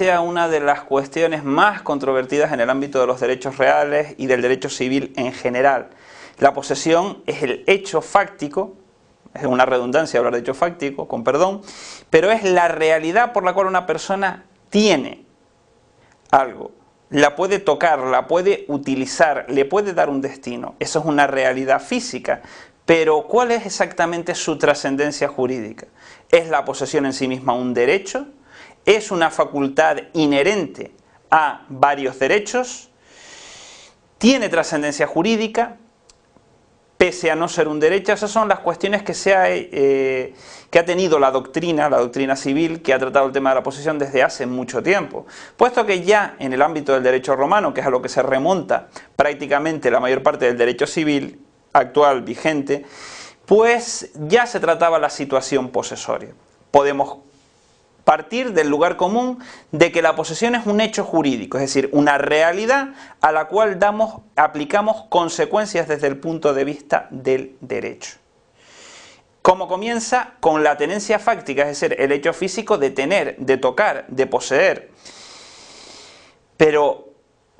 sea una de las cuestiones más controvertidas en el ámbito de los derechos reales y del derecho civil en general. La posesión es el hecho fáctico, es una redundancia hablar de hecho fáctico, con perdón, pero es la realidad por la cual una persona tiene algo, la puede tocar, la puede utilizar, le puede dar un destino. Eso es una realidad física, pero ¿cuál es exactamente su trascendencia jurídica? ¿Es la posesión en sí misma un derecho? ¿Es una facultad inherente a varios derechos? ¿Tiene trascendencia jurídica? Pese a no ser un derecho. Esas son las cuestiones que ha tenido la doctrina civil, que ha tratado el tema de la posesión desde hace mucho tiempo. Puesto que ya en el ámbito del derecho romano, que es a lo que se remonta prácticamente la mayor parte del derecho civil actual, vigente, pues ya se trataba la situación posesoria. Podemos partir del lugar común de que la posesión es un hecho jurídico, es decir, una realidad a la cual aplicamos consecuencias desde el punto de vista del derecho. ¿Cómo comienza? Con la tenencia fáctica, es decir, el hecho físico de tener, de tocar, de poseer. Pero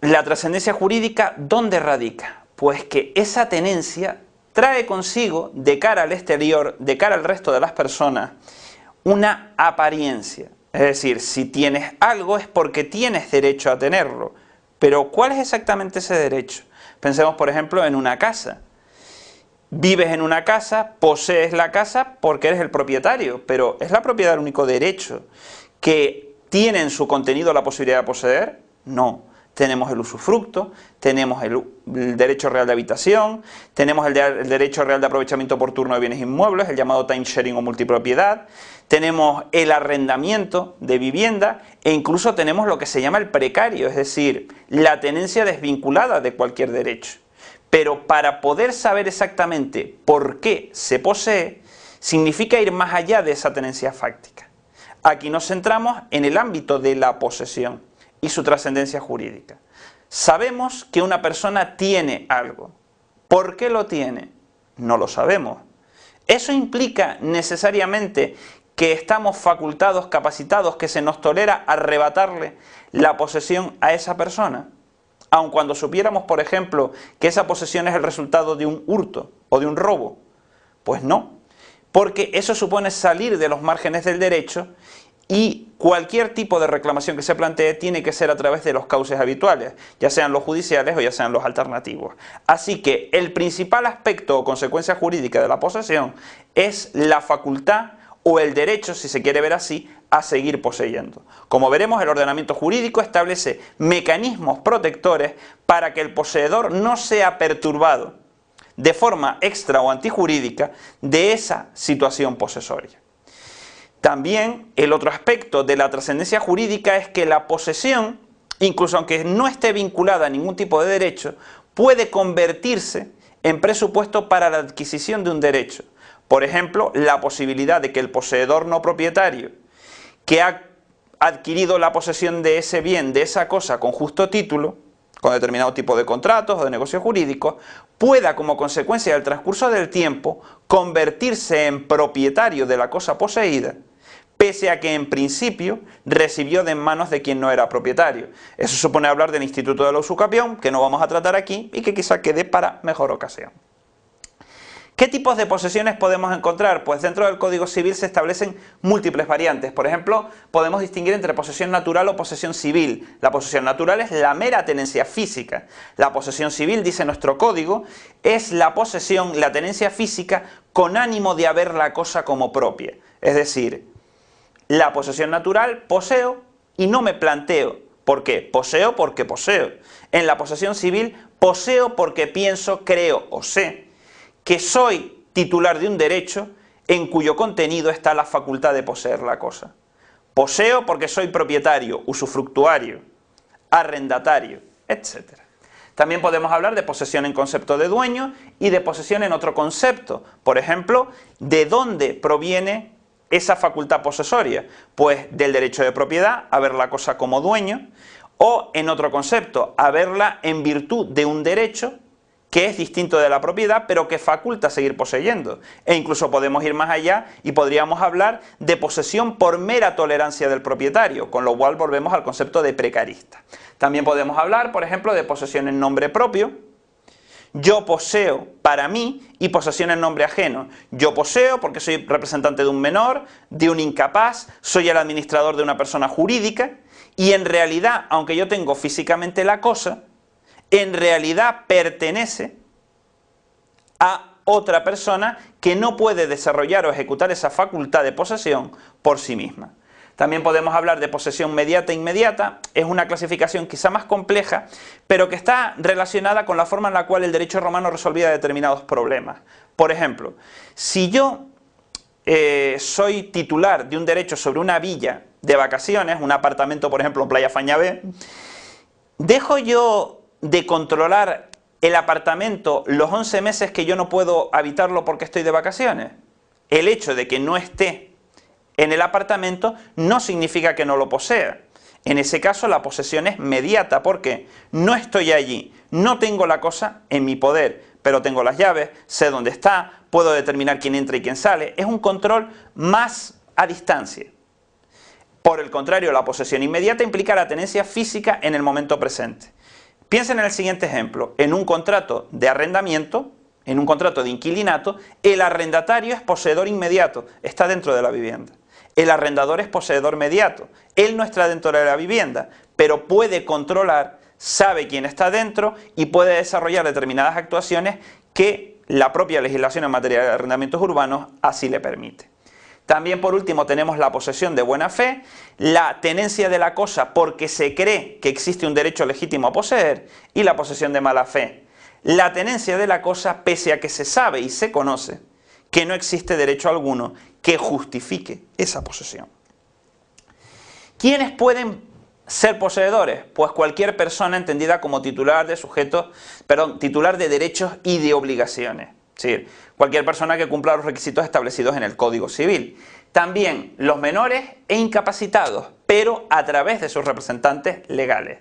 la trascendencia jurídica, ¿dónde radica? Pues que esa tenencia trae consigo, de cara al exterior, de cara al resto de las personas, una apariencia. Es decir, si tienes algo es porque tienes derecho a tenerlo. Pero ¿cuál es exactamente ese derecho? Pensemos, por ejemplo, en una casa. Vives en una casa, posees la casa porque eres el propietario, pero ¿es la propiedad el único derecho que tiene en su contenido la posibilidad de poseer? No. Tenemos el usufructo, tenemos el derecho real de habitación, tenemos el derecho real de aprovechamiento por turno de bienes inmuebles, el llamado time sharing o multipropiedad, tenemos el arrendamiento de vivienda e incluso tenemos lo que se llama el precario, es decir, la tenencia desvinculada de cualquier derecho. Pero para poder saber exactamente por qué se posee, significa ir más allá de esa tenencia fáctica. Aquí nos centramos en el ámbito de la posesión y su trascendencia jurídica. Sabemos que una persona tiene algo. ¿Por qué lo tiene? No lo sabemos. ¿Eso implica necesariamente que estamos facultados, capacitados, que se nos tolera arrebatarle la posesión a esa persona? Aun cuando supiéramos, por ejemplo, que esa posesión es el resultado de un hurto o de un robo. Pues no, porque eso supone salir de los márgenes del derecho y cualquier tipo de reclamación que se plantee tiene que ser a través de los cauces habituales, ya sean los judiciales o ya sean los alternativos. Así que el principal aspecto o consecuencia jurídica de la posesión es la facultad o el derecho, si se quiere ver así, a seguir poseyendo. Como veremos, el ordenamiento jurídico establece mecanismos protectores para que el poseedor no sea perturbado de forma extra o antijurídica de esa situación posesoria. También el otro aspecto de la trascendencia jurídica es que la posesión, incluso aunque no esté vinculada a ningún tipo de derecho, puede convertirse en presupuesto para la adquisición de un derecho. Por ejemplo, la posibilidad de que el poseedor no propietario, que ha adquirido la posesión de ese bien, de esa cosa con justo título, con determinado tipo de contratos o de negocios jurídicos, pueda, como consecuencia del transcurso del tiempo, convertirse en propietario de la cosa poseída, pese a que en principio recibió de manos de quien no era propietario. Eso supone hablar del instituto de la usucapión, que no vamos a tratar aquí y que quizá quede para mejor ocasión. ¿Qué tipos de posesiones podemos encontrar? Pues dentro del Código Civil se establecen múltiples variantes. Por ejemplo, podemos distinguir entre posesión natural o posesión civil. La posesión natural es la mera tenencia física. La posesión civil, dice nuestro código, es la posesión, la tenencia física con ánimo de haber la cosa como propia. Es decir, la posesión natural, poseo y no me planteo. ¿Por qué? Poseo porque poseo. En la posesión civil, poseo porque pienso, creo o sé que soy titular de un derecho en cuyo contenido está la facultad de poseer la cosa. Poseo porque soy propietario, usufructuario, arrendatario, etc. También podemos hablar de posesión en concepto de dueño y de posesión en otro concepto. Por ejemplo, ¿de dónde proviene esa facultad posesoria? Pues del derecho de propiedad, a ver la cosa como dueño, o en otro concepto, a verla en virtud de un derecho que es distinto de la propiedad, pero que faculta seguir poseyendo. E incluso podemos ir más allá y podríamos hablar de posesión por mera tolerancia del propietario, con lo cual volvemos al concepto de precarista. También podemos hablar, por ejemplo, de posesión en nombre propio. Yo poseo para mí y posesión en nombre ajeno. Yo poseo porque soy representante de un menor, de un incapaz, soy el administrador de una persona jurídica y en realidad, aunque yo tengo físicamente la cosa, en realidad pertenece a otra persona que no puede desarrollar o ejecutar esa facultad de posesión por sí misma. También podemos hablar de posesión mediata e inmediata. Es una clasificación quizá más compleja, pero que está relacionada con la forma en la cual el derecho romano resolvía determinados problemas. Por ejemplo, si yo soy titular de un derecho sobre una villa de vacaciones, un apartamento por ejemplo en Playa Fañabé, ¿dejo yo de controlar el apartamento los 11 meses que yo no puedo habitarlo porque estoy de vacaciones? El hecho de que no esté en el apartamento no significa que no lo posea. En ese caso la posesión es mediata porque no estoy allí, no tengo la cosa en mi poder, pero tengo las llaves, sé dónde está, puedo determinar quién entra y quién sale. Es un control más a distancia. Por el contrario, la posesión inmediata implica la tenencia física en el momento presente. Piensen en el siguiente ejemplo. En un contrato de arrendamiento, en un contrato de inquilinato, el arrendatario es poseedor inmediato, está dentro de la vivienda. El arrendador es poseedor mediato, él no está dentro de la vivienda, pero puede controlar, sabe quién está dentro y puede desarrollar determinadas actuaciones que la propia legislación en materia de arrendamientos urbanos así le permite. También por último tenemos la posesión de buena fe, la tenencia de la cosa porque se cree que existe un derecho legítimo a poseer y la posesión de mala fe. La tenencia de la cosa pese a que se sabe y se conoce que no existe derecho alguno que justifique esa posesión. ¿Quiénes pueden ser poseedores? Pues cualquier persona entendida como titular de derechos y de obligaciones. Es decir, cualquier persona que cumpla los requisitos establecidos en el Código Civil. También los menores e incapacitados, pero a través de sus representantes legales.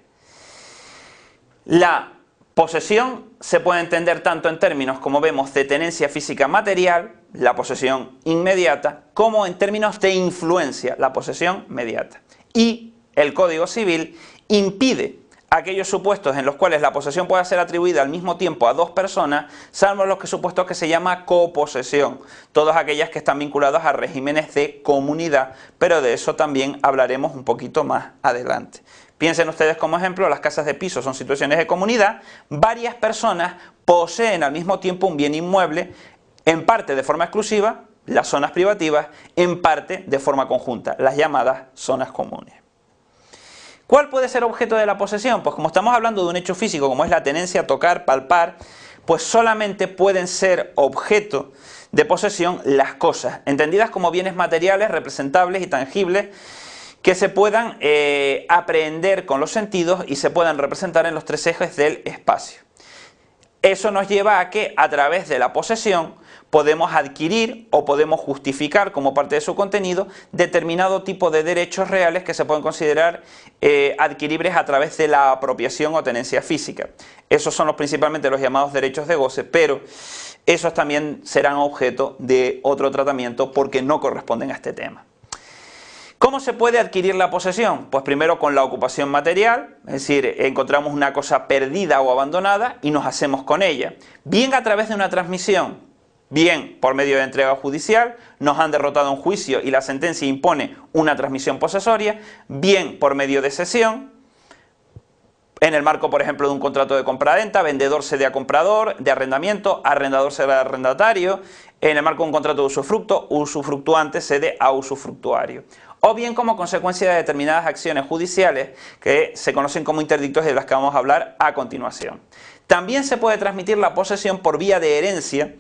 La posesión se puede entender tanto en términos, como vemos, de tenencia física material, la posesión inmediata, como en términos de influencia, la posesión mediata. Y el Código Civil impide aquellos supuestos en los cuales la posesión pueda ser atribuida al mismo tiempo a dos personas, salvo los supuestos que se llama coposesión, todas aquellas que están vinculadas a regímenes de comunidad, pero de eso también hablaremos un poquito más adelante. Piensen ustedes como ejemplo, las casas de piso son situaciones de comunidad, varias personas poseen al mismo tiempo un bien inmueble, en parte de forma exclusiva, las zonas privativas, en parte de forma conjunta, las llamadas zonas comunes. ¿Cuál puede ser objeto de la posesión? Pues como estamos hablando de un hecho físico, como es la tenencia, tocar, palpar, pues solamente pueden ser objeto de posesión las cosas, entendidas como bienes materiales, representables y tangibles, que se puedan aprehender con los sentidos y se puedan representar en los tres ejes del espacio. Eso nos lleva a que a través de la posesión podemos adquirir o podemos justificar como parte de su contenido determinado tipo de derechos reales que se pueden considerar adquiribles a través de la apropiación o tenencia física. Esos son principalmente los llamados derechos de goce, pero esos también serán objeto de otro tratamiento porque no corresponden a este tema. ¿Cómo se puede adquirir la posesión? Pues primero con la ocupación material, es decir, encontramos una cosa perdida o abandonada y nos hacemos con ella. Bien a través de una transmisión, bien por medio de entrega judicial, nos han derrotado en juicio y la sentencia impone una transmisión posesoria, bien por medio de cesión, en el marco, por ejemplo, de un contrato de compraventa, vendedor cede a comprador, de arrendamiento, arrendador cede a arrendatario, en el marco de un contrato de usufructo, usufructuante cede a usufructuario. O bien como consecuencia de determinadas acciones judiciales que se conocen como interdictos y de las que vamos a hablar a continuación. También se puede transmitir la posesión por vía de herencia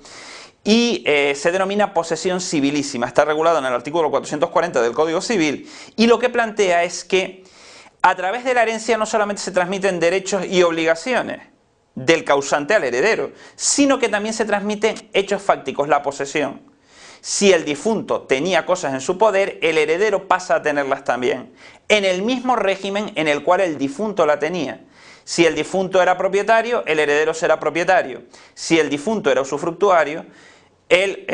y se denomina posesión civilísima. Está regulado en el artículo 440 del Código Civil y lo que plantea es que a través de la herencia no solamente se transmiten derechos y obligaciones del causante al heredero, sino que también se transmiten hechos fácticos, la posesión. Si el difunto tenía cosas en su poder, el heredero pasa a tenerlas también, en el mismo régimen en el cual el difunto la tenía. Si el difunto era propietario, el heredero será propietario. Si el difunto era usufructuario, el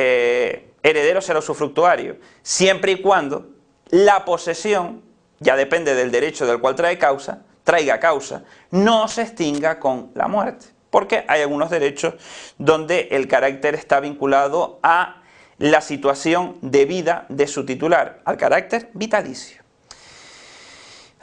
heredero será usufructuario. Siempre y cuando la posesión, ya depende del derecho del cual traiga causa, no se extinga con la muerte. Porque hay algunos derechos donde el carácter está vinculado a la situación de vida de su titular, al carácter vitalicio.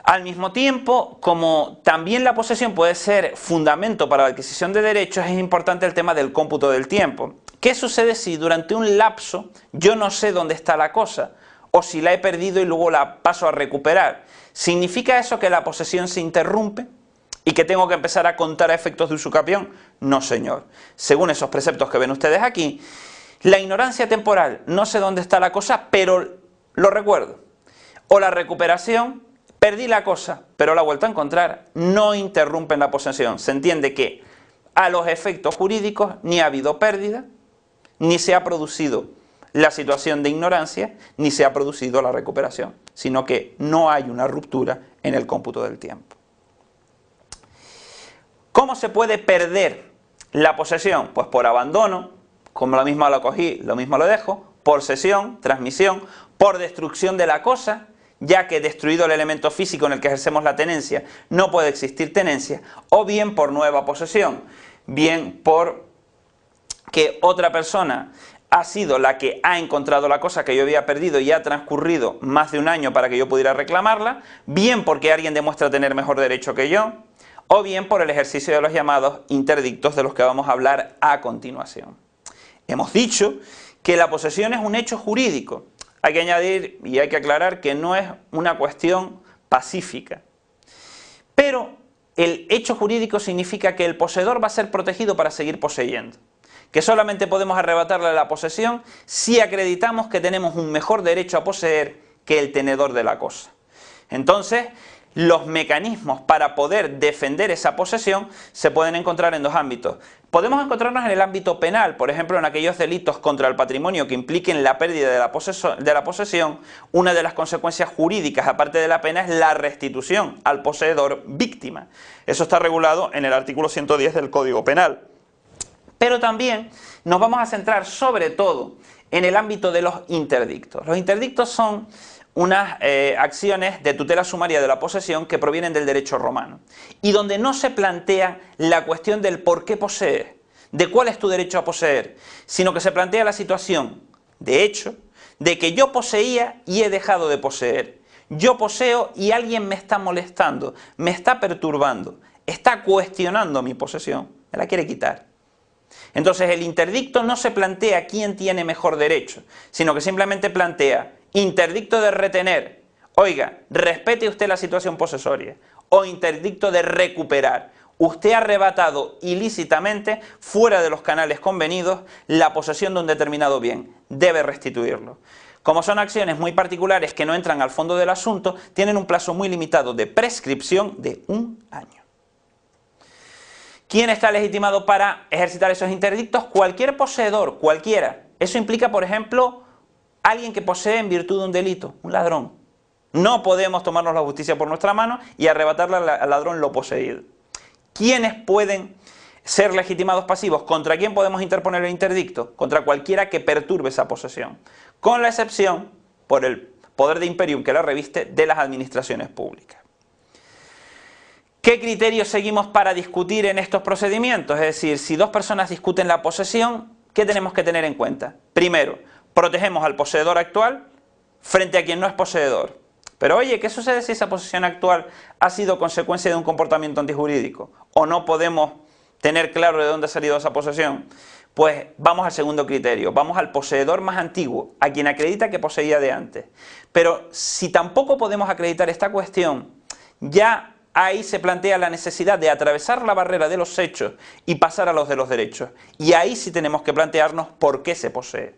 Al mismo tiempo, como también la posesión puede ser fundamento para la adquisición de derechos, es importante el tema del cómputo del tiempo. ¿Qué sucede si durante un lapso yo no sé dónde está la cosa? O si la he perdido y luego la paso a recuperar. ¿Significa eso que la posesión se interrumpe y que tengo que empezar a contar a efectos de usucapión? No, señor. Según esos preceptos que ven ustedes aquí, la ignorancia temporal, no sé dónde está la cosa, pero lo recuerdo. O la recuperación, perdí la cosa, pero la he vuelto a encontrar, no interrumpen la posesión. Se entiende que a los efectos jurídicos ni ha habido pérdida, ni se ha producido la situación de ignorancia, ni se ha producido la recuperación, sino que no hay una ruptura en el cómputo del tiempo. ¿Cómo se puede perder la posesión? Pues por abandono, como lo mismo lo cogí, lo mismo lo dejo, por cesión, transmisión, por destrucción de la cosa, ya que destruido el elemento físico en el que ejercemos la tenencia, no puede existir tenencia, o bien por nueva posesión, bien por que otra persona ha sido la que ha encontrado la cosa que yo había perdido y ha transcurrido más de un año para que yo pudiera reclamarla, bien porque alguien demuestra tener mejor derecho que yo, o bien por el ejercicio de los llamados interdictos de los que vamos a hablar a continuación. Hemos dicho que la posesión es un hecho jurídico. Hay que añadir y hay que aclarar que no es una cuestión pacífica. Pero el hecho jurídico significa que el poseedor va a ser protegido para seguir poseyendo. Que solamente podemos arrebatarle la posesión si acreditamos que tenemos un mejor derecho a poseer que el tenedor de la cosa. Entonces, los mecanismos para poder defender esa posesión se pueden encontrar en dos ámbitos. Podemos encontrarnos en el ámbito penal, por ejemplo, en aquellos delitos contra el patrimonio que impliquen la pérdida de la posesión. Una de las consecuencias jurídicas, aparte de la pena, es la restitución al poseedor víctima. Eso está regulado en el artículo 110 del Código Penal. Pero también nos vamos a centrar sobre todo en el ámbito de los interdictos. Los interdictos son unas acciones de tutela sumaria de la posesión que provienen del derecho romano y donde no se plantea la cuestión del por qué poseer, de cuál es tu derecho a poseer, sino que se plantea la situación, de hecho, de que yo poseía y he dejado de poseer. Yo poseo y alguien me está molestando, me está perturbando, está cuestionando mi posesión, me la quiere quitar. Entonces el interdicto no se plantea quién tiene mejor derecho, sino que simplemente plantea interdicto de retener, oiga, respete usted la situación posesoria, o interdicto de recuperar, usted ha arrebatado ilícitamente, fuera de los canales convenidos, la posesión de un determinado bien, debe restituirlo. Como son acciones muy particulares que no entran al fondo del asunto, tienen un plazo muy limitado de prescripción de 1 año. ¿Quién está legitimado para ejercitar esos interdictos? Cualquier poseedor, cualquiera. Eso implica, por ejemplo, alguien que posee en virtud de un delito, un ladrón. No podemos tomarnos la justicia por nuestra mano y arrebatarle al ladrón lo poseído. ¿Quiénes pueden ser legitimados pasivos? ¿Contra quién podemos interponer el interdicto? Contra cualquiera que perturbe esa posesión, con la excepción, por el poder de imperium que la reviste, de las administraciones públicas. ¿Qué criterios seguimos para discutir en estos procedimientos? Es decir, si dos personas discuten la posesión, ¿qué tenemos que tener en cuenta? Primero, protegemos al poseedor actual frente a quien no es poseedor. Pero oye, ¿qué sucede si esa posesión actual ha sido consecuencia de un comportamiento antijurídico? ¿O no podemos tener claro de dónde ha salido esa posesión? Pues vamos al segundo criterio, vamos al poseedor más antiguo, a quien acredita que poseía de antes. Pero si tampoco podemos acreditar esta cuestión, ya ahí se plantea la necesidad de atravesar la barrera de los hechos y pasar a los de los derechos. Y ahí sí tenemos que plantearnos por qué se posee.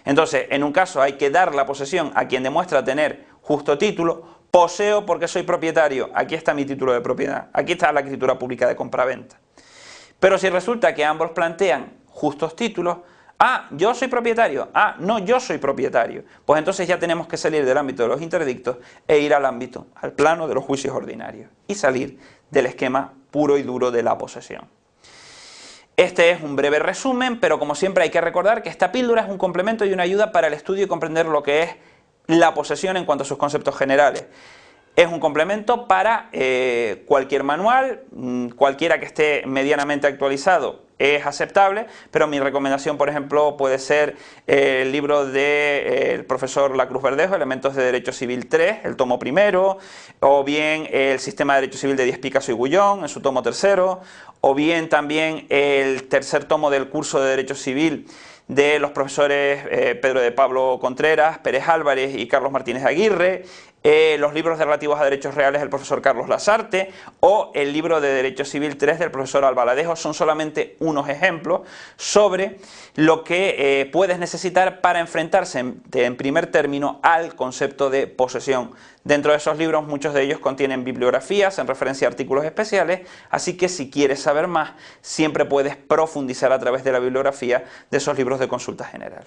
Entonces, en un caso hay que dar la posesión a quien demuestra tener justo título. Poseo porque soy propietario, aquí está mi título de propiedad, aquí está la escritura pública de compraventa. Pero si resulta que ambos plantean justos títulos, Ah, yo soy propietario. Ah, no, yo soy propietario. Pues entonces ya tenemos que salir del ámbito de los interdictos e ir al plano de los juicios ordinarios y salir del esquema puro y duro de la posesión. Este es un breve resumen, pero como siempre hay que recordar que esta píldora es un complemento y una ayuda para el estudio y comprender lo que es la posesión en cuanto a sus conceptos generales. Es un complemento para cualquier manual, cualquiera que esté medianamente actualizado es aceptable, pero mi recomendación, por ejemplo, puede ser el libro del profesor Lacruz Verdejo, Elementos de Derecho Civil 3, el tomo primero, o bien el Sistema de Derecho Civil de Díez Picasso y Gullón, en su tomo tercero, o bien también el tercer tomo del curso de Derecho Civil de los profesores Pedro de Pablo Contreras, Pérez Álvarez y Carlos Martínez Aguirre, los libros relativos a derechos reales del profesor Carlos Lasarte o el libro de Derecho Civil 3 del profesor Albaladejo. Son solamente unos ejemplos sobre lo que puedes necesitar para enfrentarse en primer término al concepto de posesión. Dentro de esos libros muchos de ellos contienen bibliografías en referencia a artículos especiales, así que si quieres saber más siempre puedes profundizar a través de la bibliografía de esos libros de consulta general.